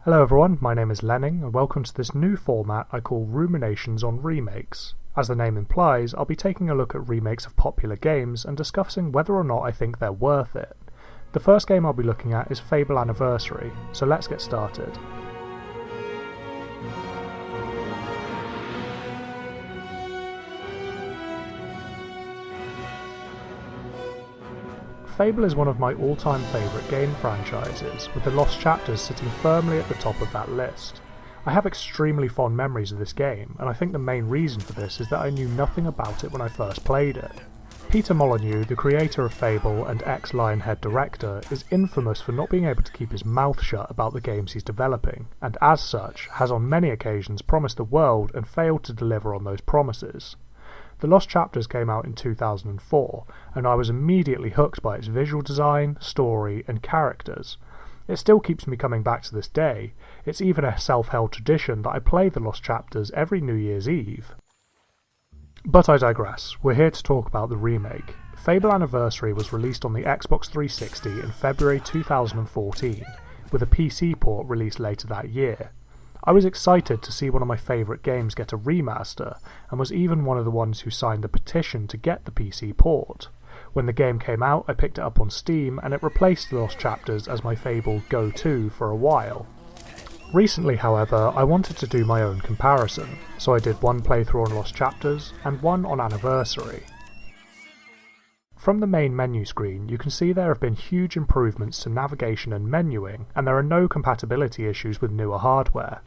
Hello everyone, my name is Lenning and welcome to this new format I call Ruminations on Remakes. As the name implies, I'll be taking a look at remakes of popular games and discussing whether or not I think they're worth it. The first game I'll be looking at is Fable Anniversary, so let's get started. Fable is one of my all-time favourite game franchises, with the Lost Chapters sitting firmly at the top of that list. I have extremely fond memories of this game, and I think the main reason for this is that I knew nothing about it when I first played it. Peter Molyneux, the creator of Fable and ex-Lionhead director, is infamous for not being able to keep his mouth shut about the games he's developing, and as such, has on many occasions promised the world and failed to deliver on those promises. The Lost Chapters came out in 2004, and I was immediately hooked by its visual design, story, and characters. It still keeps me coming back to this day. It's even a self-held tradition that I play the Lost Chapters every New Year's Eve. But I digress, we're here to talk about the remake. Fable Anniversary was released on the Xbox 360 in February 2014, with a PC port released later that year. I was excited to see one of my favourite games get a remaster, and was even one of the ones who signed the petition to get the PC port. When the game came out, I picked it up on Steam, and it replaced The Lost Chapters as my Fable go-to for a while. Recently, however, I wanted to do my own comparison, so I did one playthrough on Lost Chapters, and one on Anniversary. From the main menu screen, you can see there have been huge improvements to navigation and menuing, and there are no compatibility issues with newer hardware.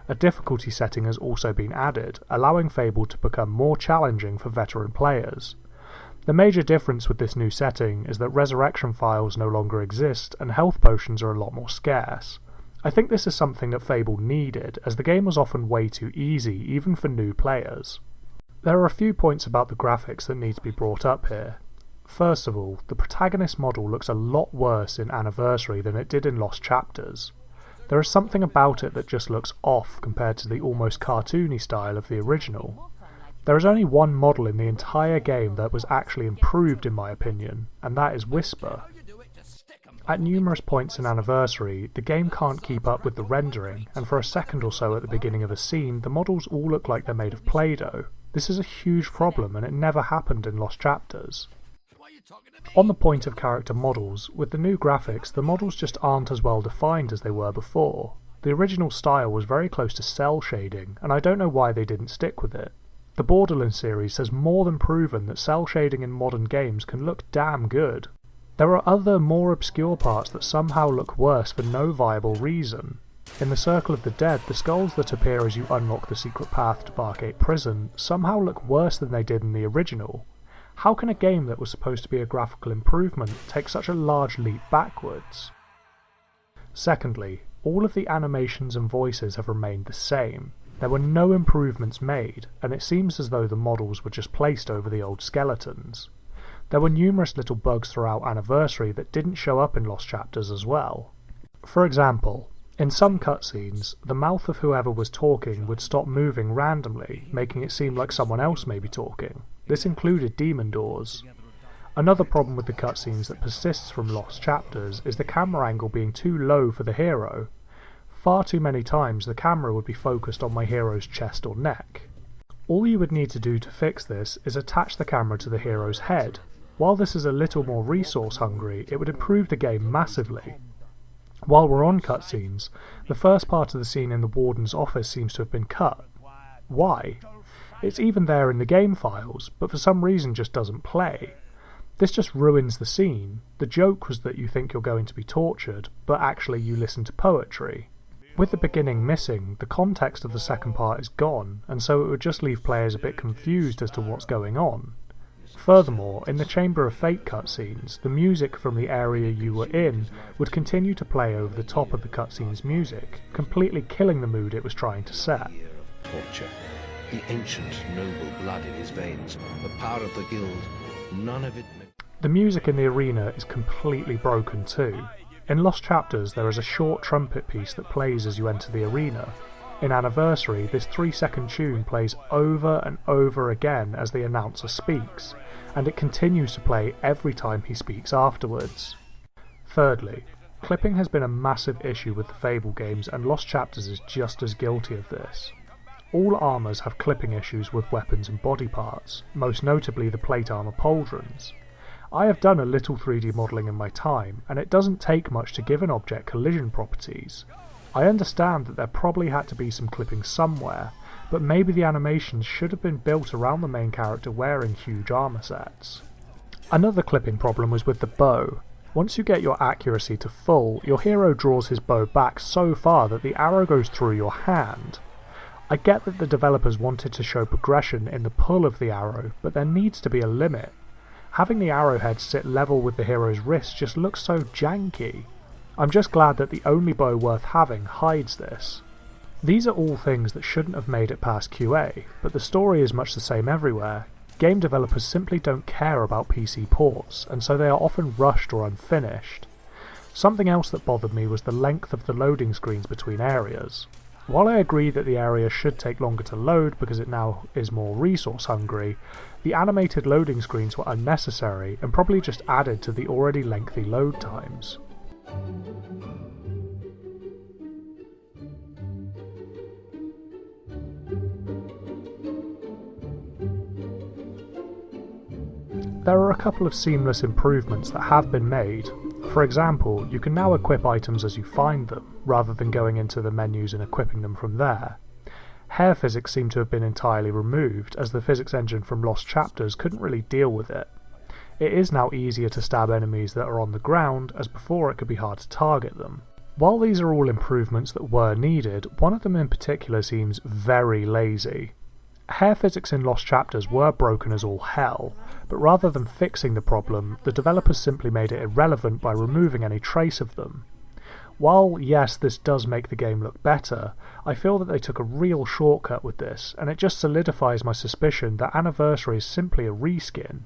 A difficulty setting has also been added, allowing Fable to become more challenging for veteran players. The major difference with this new setting is that resurrection files no longer exist and health potions are a lot more scarce. I think this is something that Fable needed, as the game was often way too easy, even for new players. There are a few points about the graphics that need to be brought up here. First of all, the protagonist model looks a lot worse in Anniversary than it did in Lost Chapters. There is something about it that just looks off compared to the almost cartoony style of the original. There is only one model in the entire game that was actually improved in my opinion, and that is Whisper. At numerous points in Anniversary, the game can't keep up with the rendering, and for a second or so at the beginning of a scene, the models all look like they're made of Play-Doh. This is a huge problem, and it never happened in Lost Chapters. On the point of character models, with the new graphics, the models just aren't as well defined as they were before. The original style was very close to cel shading, and I don't know why they didn't stick with it. The Borderlands series has more than proven that cel shading in modern games can look damn good. There are other, more obscure parts that somehow look worse for no viable reason. In the Circle of the Dead, the skulls that appear as you unlock the secret path to Bargate Prison somehow look worse than they did in the original. How can a game that was supposed to be a graphical improvement take such a large leap backwards? Secondly, all of the animations and voices have remained the same. There were no improvements made, and it seems as though the models were just placed over the old skeletons. There were numerous little bugs throughout Anniversary that didn't show up in Lost Chapters as well. For example, in some cutscenes, the mouth of whoever was talking would stop moving randomly, making it seem like someone else may be talking. This included demon doors. Another problem with the cutscenes that persists from Lost Chapters is the camera angle being too low for the hero. Far too many times the camera would be focused on my hero's chest or neck. All you would need to do to fix this is attach the camera to the hero's head. While this is a little more resource hungry, it would improve the game massively. While we're on cutscenes, the first part of the scene in the warden's office seems to have been cut. Why? It's even there in the game files, but for some reason just doesn't play. This just ruins the scene. The joke was that you think you're going to be tortured, but actually you listen to poetry. With the beginning missing, the context of the second part is gone, and so it would just leave players a bit confused as to what's going on. Furthermore, in the Chamber of Fate cutscenes, the music from the area you were in would continue to play over the top of the cutscene's music, completely killing the mood it was trying to set. Torture. The ancient noble blood in his veins, the power of the guild, none of it... The music in the arena is completely broken too. In Lost Chapters there is a short trumpet piece that plays as you enter the arena. In Anniversary, this 3-second tune plays over and over again as the announcer speaks, and it continues to play every time he speaks afterwards. Thirdly, Clipping has been a massive issue with the Fable games, and Lost Chapters is just as guilty of this. All armours have clipping issues with weapons and body parts, most notably the plate armour pauldrons. I have done a little 3D modelling in my time, and it doesn't take much to give an object collision properties. I understand that there probably had to be some clipping somewhere, but maybe the animations should have been built around the main character wearing huge armour sets. Another clipping problem was with the bow. Once you get your accuracy to full, your hero draws his bow back so far that the arrow goes through your hand. I get that the developers wanted to show progression in the pull of the arrow, but there needs to be a limit. Having the arrowhead sit level with the hero's wrist just looks so janky. I'm just glad that the only bow worth having hides this. These are all things that shouldn't have made it past QA, but the story is much the same everywhere. Game developers simply don't care about PC ports, and so they are often rushed or unfinished. Something else that bothered me was the length of the loading screens between areas. While I agree that the area should take longer to load because it now is more resource hungry, the animated loading screens were unnecessary and probably just added to the already lengthy load times. There are a couple of seamless improvements that have been made. For example, you can now equip items as you find them, rather than going into the menus and equipping them from there. Hair physics seem to have been entirely removed, as the physics engine from Lost Chapters couldn't really deal with it. It is now easier to stab enemies that are on the ground, as before it could be hard to target them. While these are all improvements that were needed, one of them in particular seems very lazy. Hair physics in Lost Chapters were broken as all hell, but rather than fixing the problem, the developers simply made it irrelevant by removing any trace of them. While, yes, this does make the game look better, I feel that they took a real shortcut with this, and it just solidifies my suspicion that Anniversary is simply a reskin.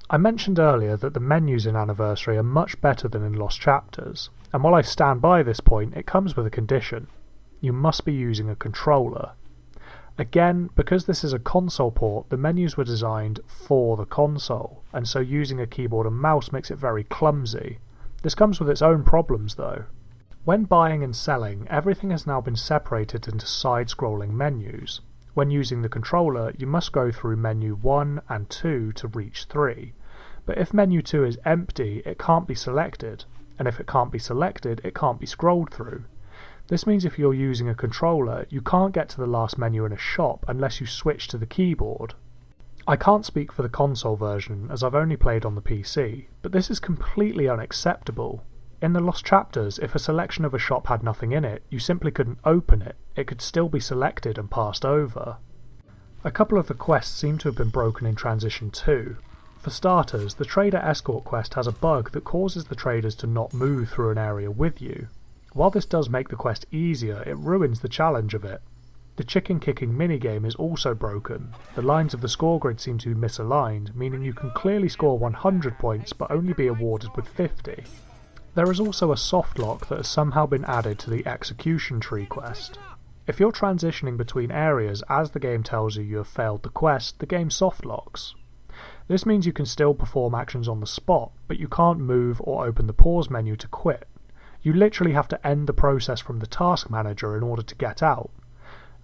I mentioned earlier that the menus in Anniversary are much better than in Lost Chapters, and while I stand by this point, it comes with a condition. You must be using a controller. Again, because this is a console port, the menus were designed for the console, and so using a keyboard and mouse makes it very clumsy. This comes with its own problems though. When buying and selling, everything has now been separated into side-scrolling menus. When using the controller, you must go through menu 1 and 2 to reach 3, but if menu 2 is empty, it can't be selected, and if it can't be selected, it can't be scrolled through. This means if you're using a controller, you can't get to the last menu in a shop unless you switch to the keyboard. I can't speak for the console version as I've only played on the PC, but this is completely unacceptable. In the Lost Chapters, if a selection of a shop had nothing in it, you simply couldn't open it. It could still be selected and passed over. A couple of the quests seem to have been broken in Transition 2. For starters, the Trader Escort quest has a bug that causes the traders to not move through an area with you. While this does make the quest easier, it ruins the challenge of it. The chicken kicking minigame is also broken. The lines of the score grid seem to be misaligned, meaning you can clearly score 100 points but only be awarded with 50. There is also a soft lock that has somehow been added to the execution tree quest. If you're transitioning between areas as the game tells you have failed the quest, the game soft locks. This means you can still perform actions on the spot, but you can't move or open the pause menu to quit. You literally have to end the process from the task manager in order to get out.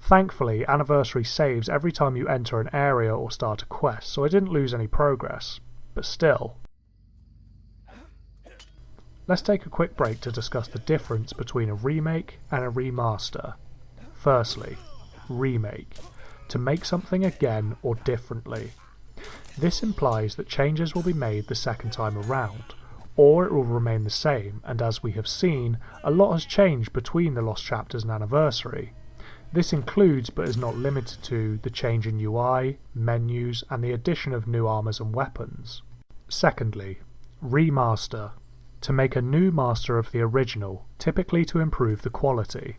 Thankfully, Anniversary saves every time you enter an area or start a quest, so I didn't lose any progress. But still. Let's take a quick break to discuss the difference between a remake and a remaster. Firstly, remake. To make something again or differently. This implies that changes will be made the second time around, or it will remain the same, and as we have seen, a lot has changed between the Lost Chapters and Anniversary. This includes, but is not limited to, the change in UI, menus, and the addition of new armours and weapons. Secondly, remaster. To make a new master of the original, typically to improve the quality.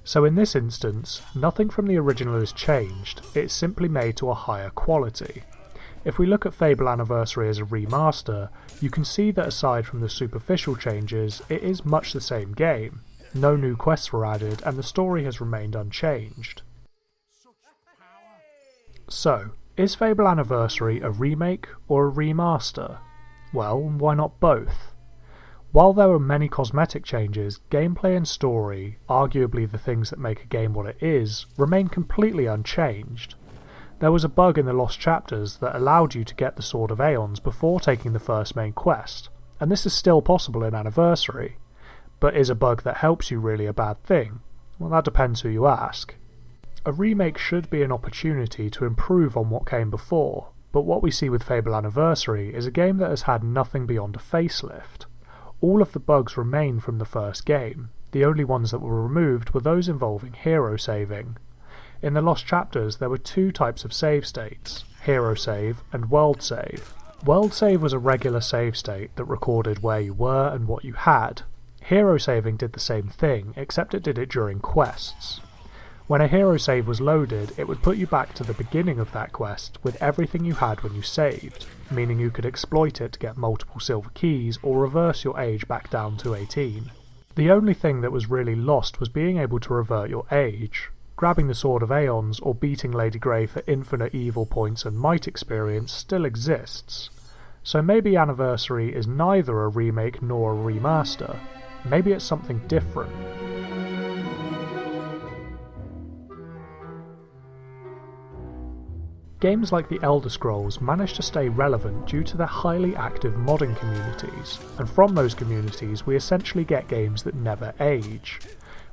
So in this instance, nothing from the original is changed, it's simply made to a higher quality. If we look at Fable Anniversary as a remaster, you can see that aside from the superficial changes, it is much the same game. No new quests were added, and the story has remained unchanged. So, is Fable Anniversary a remake or a remaster? Well, why not both? While there were many cosmetic changes, gameplay and story, arguably the things that make a game what it is, remain completely unchanged. There was a bug in the Lost Chapters that allowed you to get the Sword of Aeons before taking the first main quest, and this is still possible in Anniversary. But is a bug that helps you really a bad thing? Well, that depends who you ask. A remake should be an opportunity to improve on what came before, but what we see with Fable Anniversary is a game that has had nothing beyond a facelift. All of the bugs remain from the first game. The only ones that were removed were those involving hero saving. In the Lost Chapters there were two types of save states, hero save and world save. World save was a regular save state that recorded where you were and what you had. Hero saving did the same thing, except it did it during quests. When a hero save was loaded, it would put you back to the beginning of that quest with everything you had when you saved, meaning you could exploit it to get multiple silver keys or reverse your age back down to 18. The only thing that was really lost was being able to revert your age. Grabbing the Sword of Aeons or beating Lady Grey for infinite evil points and might experience still exists. So maybe Anniversary is neither a remake nor a remaster. Maybe it's something different. Games like The Elder Scrolls manage to stay relevant due to their highly active modding communities, and from those communities we essentially get games that never age.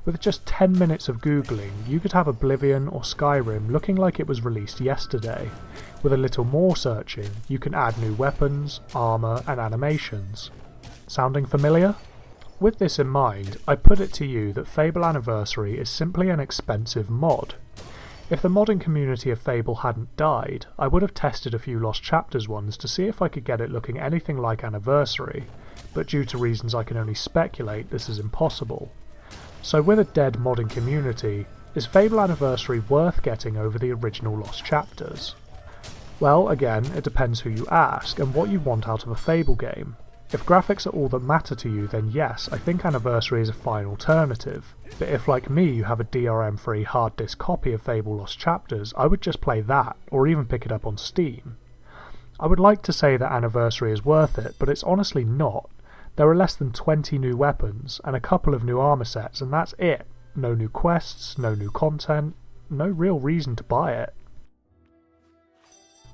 With just 10 minutes of googling, you could have Oblivion or Skyrim looking like it was released yesterday. With a little more searching, you can add new weapons, armour and animations. Sounding familiar? With this in mind, I put it to you that Fable Anniversary is simply an expensive mod. If the modding community of Fable hadn't died, I would have tested a few Lost Chapters ones to see if I could get it looking anything like Anniversary, but due to reasons I can only speculate, this is impossible. So with a dead modding community, is Fable Anniversary worth getting over the original Lost Chapters? Well, again, it depends who you ask and what you want out of a Fable game. If graphics are all that matter to you, then yes, I think Anniversary is a fine alternative. But if, like me, you have a DRM-free hard disk copy of Fable Lost Chapters, I would just play that, or even pick it up on Steam. I would like to say that Anniversary is worth it, but it's honestly not. There are less than 20 new weapons, and a couple of new armor sets, and that's it. No new quests, no new content, no real reason to buy it.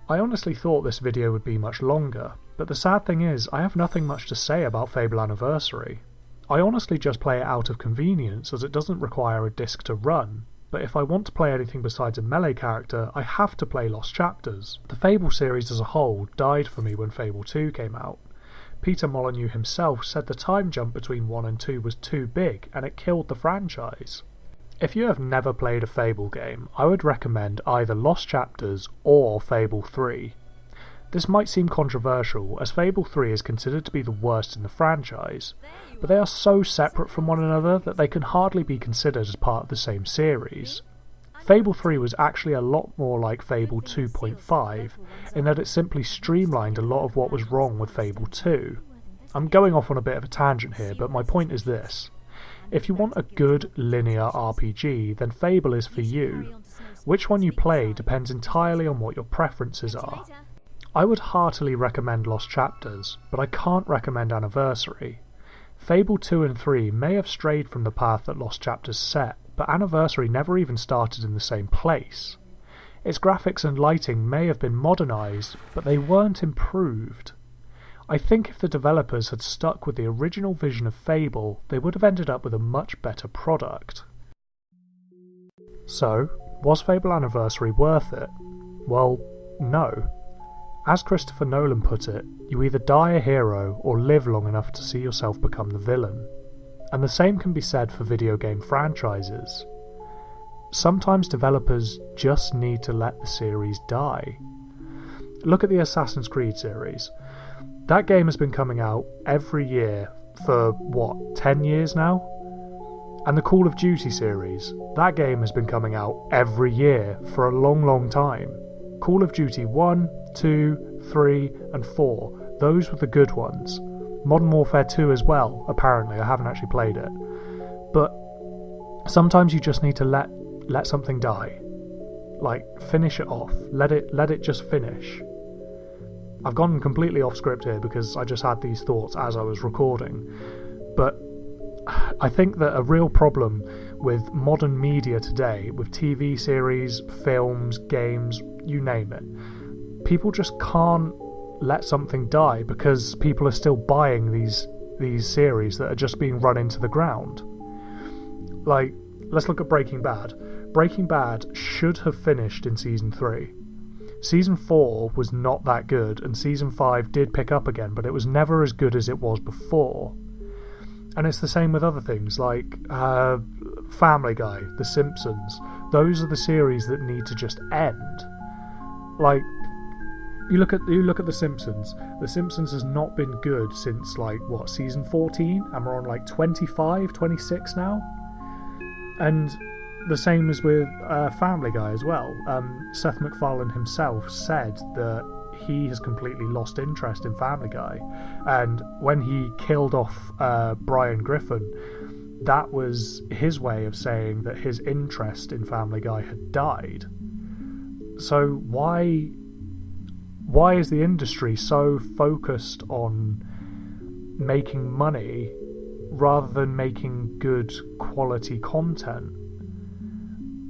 I honestly thought this video would be much longer, but the sad thing is, I have nothing much to say about Fable Anniversary. I honestly just play it out of convenience, as it doesn't require a disc to run, but if I want to play anything besides a melee character, I have to play Lost Chapters. The Fable series as a whole died for me when Fable 2 came out. Peter Molyneux himself said the time jump between 1 and 2 was too big, and it killed the franchise. If you have never played a Fable game, I would recommend either Lost Chapters or Fable 3. This might seem controversial, as Fable 3 is considered to be the worst in the franchise, but they are so separate from one another that they can hardly be considered as part of the same series. Fable 3 was actually a lot more like Fable 2.5, in that it simply streamlined a lot of what was wrong with Fable 2. I'm going off on a bit of a tangent here, but my point is this. If you want a good linear RPG, then Fable is for you. Which one you play depends entirely on what your preferences are. I would heartily recommend Lost Chapters, but I can't recommend Anniversary. Fable 2 and 3 may have strayed from the path that Lost Chapters set, but Anniversary never even started in the same place. Its graphics and lighting may have been modernised, but they weren't improved. I think if the developers had stuck with the original vision of Fable, they would have ended up with a much better product. So, was Fable Anniversary worth it? Well, no. As Christopher Nolan put it, you either die a hero or live long enough to see yourself become the villain. And the same can be said for video game franchises. Sometimes developers just need to let the series die. Look at the Assassin's Creed series. That game has been coming out every year for, 10 years now? And the Call of Duty series, that game has been coming out every year for a long time. Call of Duty 1, 2, 3 and 4, those were the good ones. Modern Warfare 2 as well, apparently, I haven't actually played it. But sometimes you just need to let something die. Like, finish it off. Let it just finish. I've gone completely off script here because I just had these thoughts as I was recording, but I think that a real problem with modern media today, with TV series, films, games, you name it, people just can't let something die because people are still buying these series that are just being run into the ground. Like, let's look at Breaking Bad. Breaking Bad should have finished in season 3. Season 4 was not that good, and season 5 did pick up again, but it was never as good as it was before. And it's the same with other things, like Family Guy, The Simpsons. Those are the series that need to just end. Like, you look at The Simpsons. The Simpsons has not been good since, like, what, season 14? And we're on, like, 25, 26 now? And the same as with Family Guy as well. Seth MacFarlane himself said that he has completely lost interest in Family Guy, and when he killed off Brian Griffin, that was his way of saying that his interest in Family Guy had died. So why is the industry so focused on making money rather than making good quality content?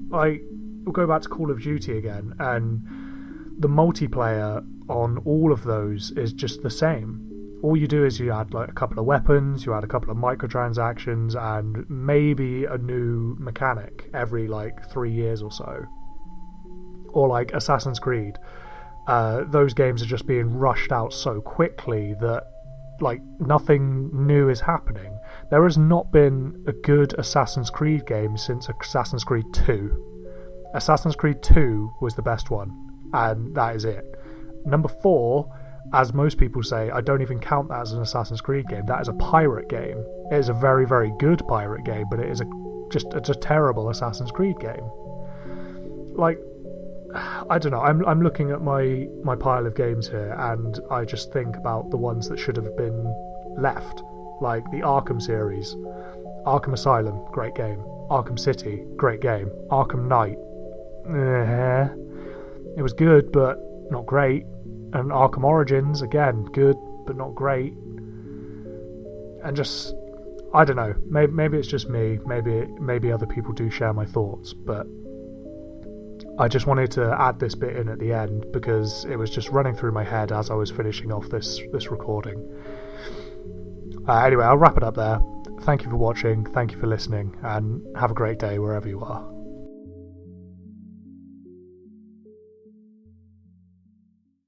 Like, we'll go back to Call of Duty again, and the multiplayer on all of those is just the same. All you do is you add like a couple of weapons, you add a couple of microtransactions, and maybe a new mechanic every like 3 years or so. Or like Assassin's Creed. Those games are just being rushed out so quickly that like nothing new is happening. There has not been a good Assassin's Creed game since Assassin's Creed 2. Assassin's Creed 2 was the best one, and that is it. Number 4, as most people say, I don't even count that as an Assassin's Creed game. That is a pirate game. It is a very, very good pirate game, but it is just a terrible Assassin's Creed game. Like, I don't know, I'm looking at my pile of games here, and I just think about the ones that should have been left, like the Arkham series. Arkham Asylum, great game. Arkham City, great game. Arkham Knight, it was good, but not great. And Arkham Origins, again, good, but not great. And just, I don't know, maybe it's just me, maybe other people do share my thoughts, but I just wanted to add this bit in at the end because it was just running through my head as I was finishing off this recording. Anyway, I'll wrap it up there. Thank you for watching, thank you for listening, and have a great day wherever you are.